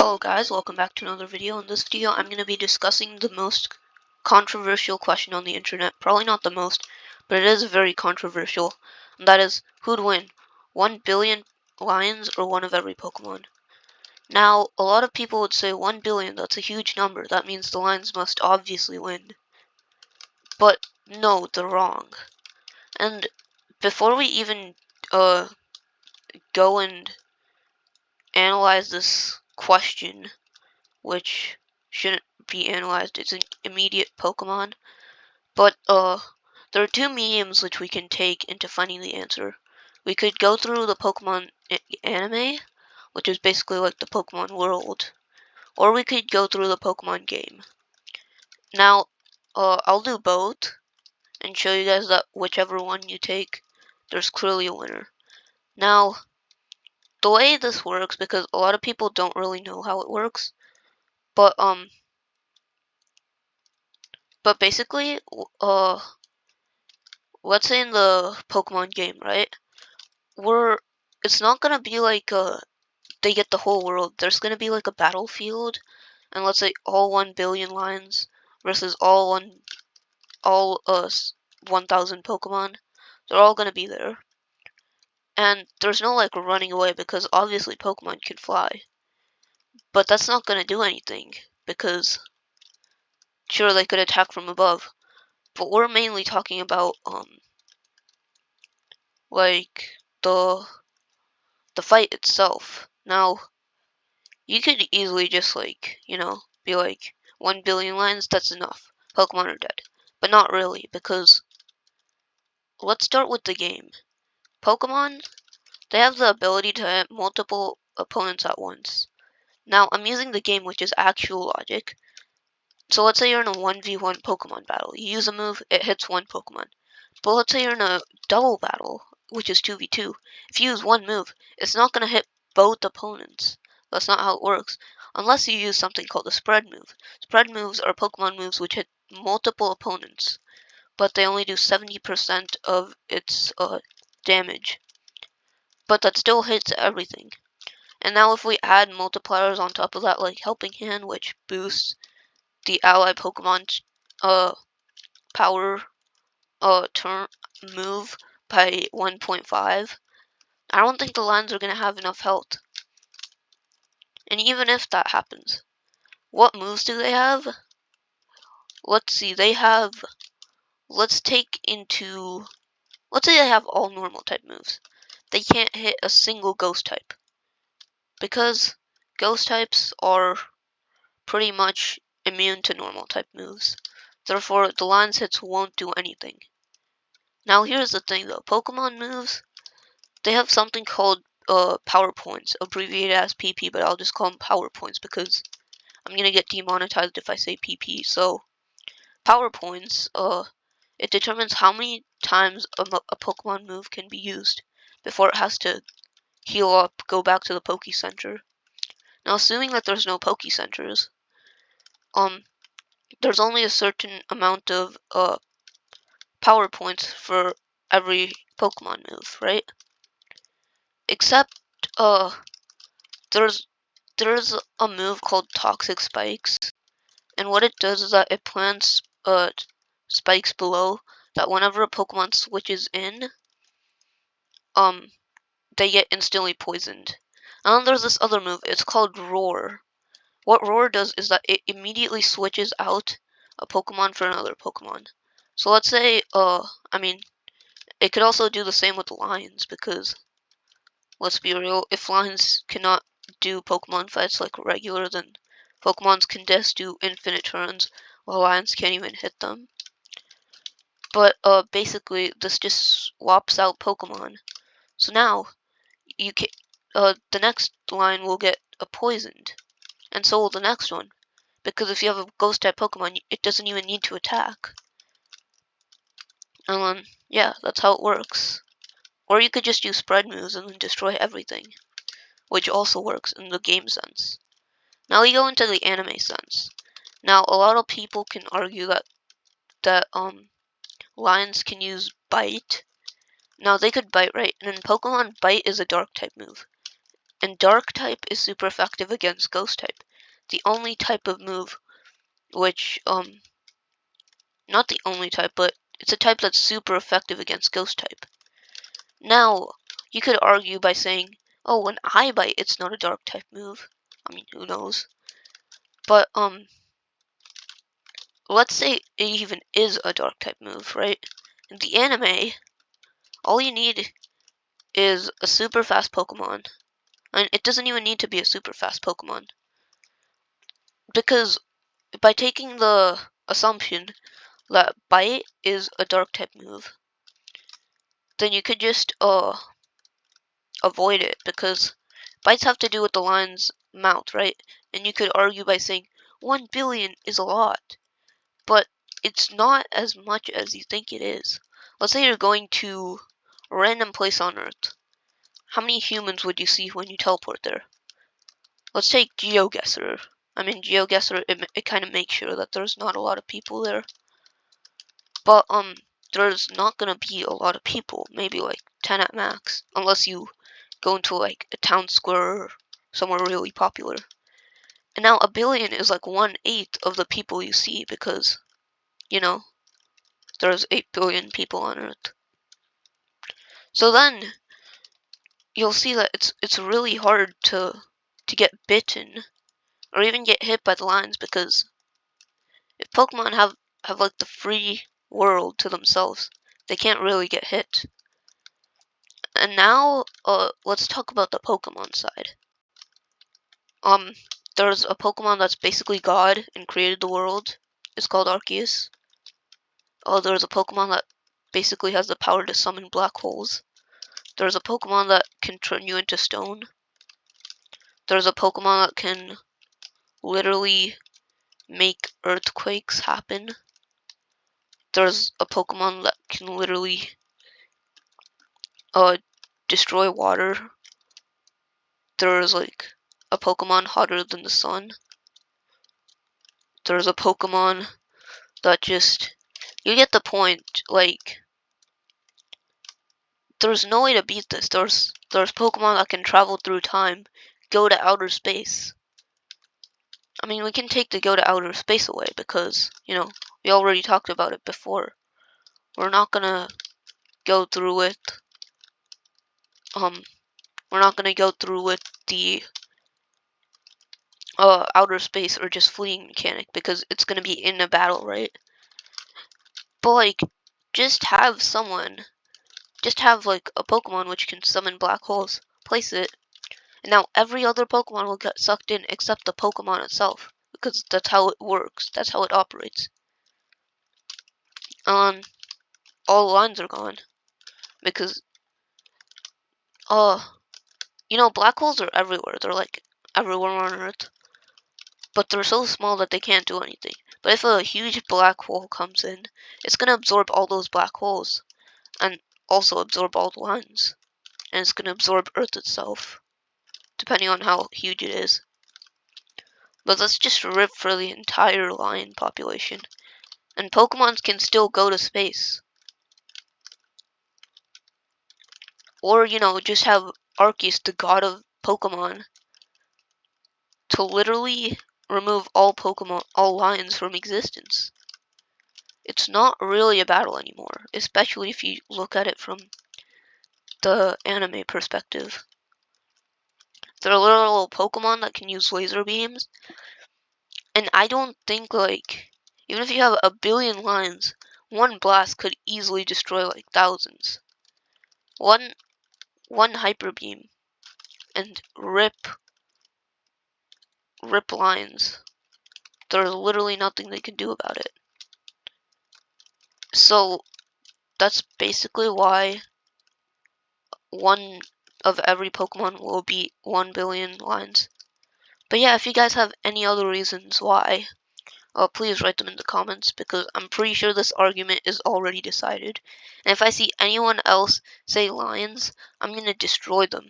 Hello guys, welcome back to another video. In this video I'm going to be discussing the most controversial question on the internet. Probably not the most, but it is very controversial. And that is, who'd win? 1 billion lions or one of every Pokemon? Now, a lot of people would say 1 billion, that's a huge number. That means the lions must obviously win. But no, they're wrong. And before we even go and analyze this question, which shouldn't be analyzed, it's an immediate Pokemon. But there are two mediums which we can take into finding the answer. We could go through the Pokemon anime, which is basically like the Pokemon world, or we could go through the Pokemon game. Now, I'll do both and show you guys that whichever one you take, there's clearly a winner. Now, the way this works, because a lot of people don't really know how it works, but basically, let's say in the Pokemon game, right? It's not gonna be like they get the whole world. There's gonna be like a battlefield, and let's say all 1 billion lions versus all 1,000 Pokemon. They're all gonna be there, and there's no like running away because obviously Pokemon can fly. But that's not gonna do anything because sure they could attack from above, but we're mainly talking about like the fight itself. Now, you could easily just be like 1 billion lions, that's enough. Pokemon are dead. But not really, because let's start with the game. Pokemon, they have the ability to hit multiple opponents at once. Now, I'm using the game, which is actual logic. So let's say you're in a 1v1 Pokemon battle. You use a move, it hits one Pokemon. But let's say you're in a double battle, which is 2v2. If you use one move, it's not going to hit both opponents. That's not how it works. Unless you use something called a spread move. Spread moves are Pokemon moves which hit multiple opponents, but they only do 70% of its damage. But that still hits everything. And now if we add multipliers on top of that, like Helping Hand, which boosts the ally Pokemon's power turn move by 1.5, I don't think the lions are going to have enough health. And even if that happens, what moves do they have? Let's see, let's say they have all normal type moves. They can't hit a single ghost type, because ghost types are pretty much immune to normal type moves. Therefore, the lion's hits won't do anything. Now here's the thing though, Pokemon moves, they have something called power points, abbreviated as PP, but I'll just call them power points because I'm gonna get demonetized if I say PP. So power points, it determines how many times a Pokemon move can be used before it has to heal up, go back to the Poke Center. Now, assuming that there's no Poke Centers, there's only a certain amount of power points for every Pokemon move, right? Except there's a move called Toxic Spikes, and what it does is that it plants spikes below that whenever a Pokemon switches in, they get instantly poisoned. And then there's this other move, it's called Roar. What Roar does is that it immediately switches out a Pokemon for another Pokemon. So let's say, it could also do the same with lions, because, let's be real, if lions cannot do Pokemon fights like regular, then Pokemons can just do infinite turns, while lions can't even hit them. But, basically, this just swaps out Pokemon. So now, the next line will get poisoned, and so will the next one, because if you have a ghost type Pokemon, it doesn't even need to attack. And then, yeah, that's how it works. Or you could just use spread moves and then destroy everything, which also works in the game sense. Now we go into the anime sense. Now, a lot of people can argue that lions can use Bite. Now, they could Bite, right? And in Pokemon, Bite is a dark type move. And dark type is super effective against ghost type. The only type of move which, not the only type, but it's a type that's super effective against ghost type. Now, you could argue by saying, oh, when I bite, it's not a dark type move. I mean, who knows? But, let's say it even is a dark type move, right? In the anime, all you need is a super fast Pokemon. And it doesn't even need to be a super fast Pokemon. Because by taking the assumption that bite is a dark type move, then you could just avoid it, because bites have to do with the lion's mouth, right? And you could argue by saying 1 billion is a lot, but it's not as much as you think it is. Let's say you're going to a random place on Earth. How many humans would you see when you teleport there? Let's take GeoGuessr. I mean, GeoGuessr, it kind of makes sure that there's not a lot of people there. But, there's not gonna be a lot of people, maybe like 10 at max, unless you go into like a town square or somewhere really popular. And now 1 billion is like 1/8 of the people you see, because, you know, there's 8 billion people on Earth. So then you'll see that it's really hard to get bitten or even get hit by the lions, because if Pokemon have like the free world to themselves, they can't really get hit. And now, let's talk about the Pokemon side. There's a Pokemon that's basically God and created the world. It's called Arceus. There's a Pokemon that basically has the power to summon black holes. There's a Pokemon that can turn you into stone. There's a Pokemon that can literally make earthquakes happen. There's a Pokemon that can literally destroy water. There's like a Pokemon hotter than the sun. There's a Pokemon that just, you get the point. Like, there's no way to beat this. There's Pokemon that can travel through time, go to outer space. I mean, we can take the go to outer space away, because, you know, we already talked about it before. We're not gonna go through with we're not gonna go through with the outer space or just fleeing mechanic, because it's gonna be in a battle, right? But like, just have like a Pokemon which can summon black holes, place it, and now every other Pokemon will get sucked in except the Pokemon itself, because that's how it works, that's how it operates. All lines are gone, because you know, black holes are everywhere. They're like everywhere on Earth, but they're so small that they can't do anything. But if a huge black hole comes in, it's gonna absorb all those black holes, and also absorb all the lines, and it's gonna absorb Earth itself, depending on how huge it is. But let's just rip for the entire lion population, and Pokemon can still go to space. Or, you know, just have Arceus, the god of Pokemon, to literally remove all lions from existence. It's not really a battle anymore, especially if you look at it from the anime perspective. There are little Pokemon that can use laser beams, and I don't think, like, even if you have 1 billion lions, one blast could easily destroy like thousands. One hyper beam and rip lions. There's literally nothing they can do about it. So that's basically why one of every Pokemon will beat 1 billion lions. But yeah, if you guys have any other reasons why, please write them in the comments, because I'm pretty sure this argument is already decided. And if I see anyone else say lions, I'm gonna destroy them.